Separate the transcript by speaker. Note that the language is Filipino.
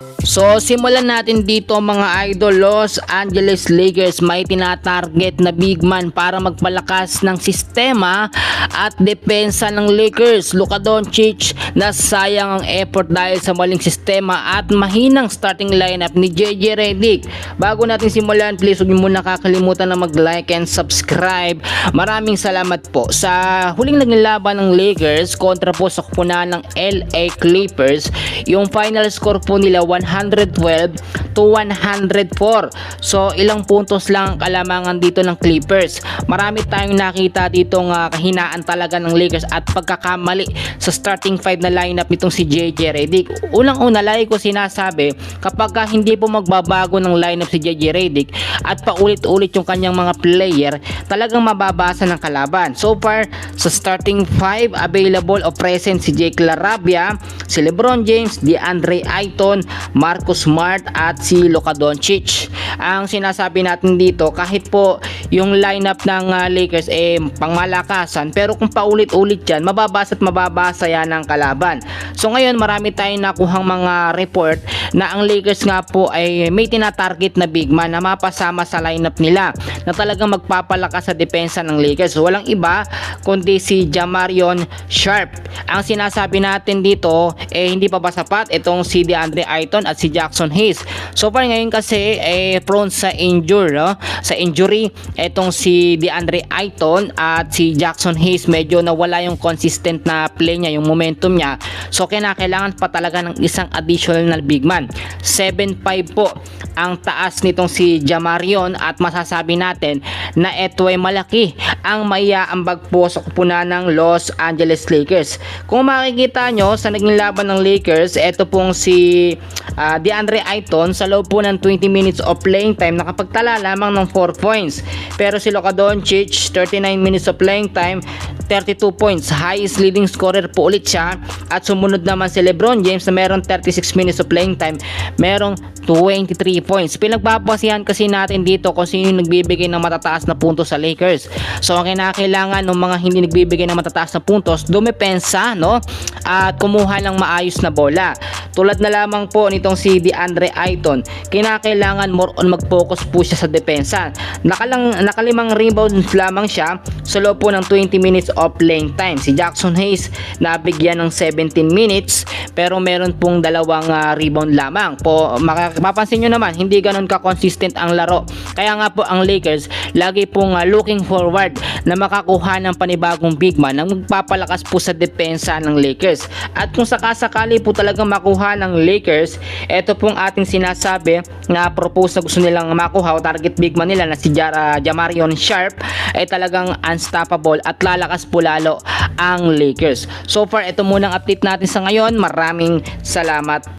Speaker 1: So simulan natin dito mga idol. Los Angeles Lakers may tinatarget na big man para magpalakas ng sistema at depensa ng Lakers. Luka Doncic na sayang ang effort dahil sa maling sistema at mahinang starting lineup ni JJ Redick. Bago natin simulan, please huwag niyo muna kakalimutan na mag-like and subscribe. Maraming salamat po. Sa huling naging laban ng Lakers kontra po sa kupunan ng LA Clippers, yung final score po nila 112 to 104. So ilang puntos lang ang kalamangan dito ng Clippers. Marami tayong nakita dito ng kahinaan talaga ng Lakers at pagkakamali sa starting 5 na lineup nitong si JJ Redick. Unang-una, lagi ko sinasabi, kapag hindi po magbabago ng lineup si JJ Redick at paulit-ulit yung kanyang mga player, talagang mababasa ng kalaban. So far, sa starting 5 available o present si Jake LaRavia, si LeBron James, DeAndre Ayton, Marcus Smart at si Luka Doncic. Ang sinasabi natin dito, kahit po yung lineup ng Lakers pangmalakasan, pero kung paulit-ulit yan, mababasa at mababasa yan ng kalaban. So ngayon, marami tayong nakuhang mga report na ang Lakers nga po ay may tinatarget na big man na mapasama sa lineup nila na talagang magpapalakas sa depensa ng Lakers. So, walang iba kundi si Jamarion Sharp. Ang sinasabi natin dito hindi pa ba sapat itong si DeAndre Ayton at si Jackson Hayes. So far ngayon kasi prone sa injury itong si DeAndre Ayton at si Jackson Hayes. Medyo nawala yung consistent na play niya, yung momentum niya. So kailangan pa talaga ng isang additional na big man. 7'5 po ang taas nitong si Jamarion at masasabi natin na ito ay malaki ang maiaambag po sa kupunan ng Los Angeles Lakers. Kung makikita nyo sa naging laban ng Lakers, ito pong si DeAndre Ayton sa loob po ng 20 minutes of playing time nakapagtala lamang ng 4 points. Pero si Luka Doncic, 39 minutes of playing time, 32 points. Highest leading scorer po ulit siya. At sumunod naman si LeBron James na meron 36 minutes of playing time, merong 23 points. Pinagbabasihan kasi natin dito kung sino yung nagbibigay ng matataas na puntos sa Lakers. So ang kinakailangan ng mga hindi nagbibigay ng matataas na puntos, dumepensa, no? At kumuha ng maayos na bola. Tulad na lamang po nitong si DeAndre Ayton, kinakailangan more on mag-focus po siya sa depensa. Nakalimang rebounds lamang siya sa loob po ng 20 minutes of playing time. Si Jackson Hayes nabigyan ng 17 minutes pero meron pong dalawang rebound lamang po. Mapapansin nyo naman, hindi ganun ka-consistent ang laro. Kaya nga po ang Lakers lagi pong looking forward na makakuha ng panibagong big man na magpapalakas po sa depensa ng Lakers. At kung sakasakali po talagang makuha ng Lakers, ito pong ating sinasabi na propose na gusto nilang makuha o target big man nila na si Jamarion Sharp ay talagang unstoppable at lalakas po lalo ang Lakers. So far, ito muna ang update natin sa ngayon. Maraming salamat.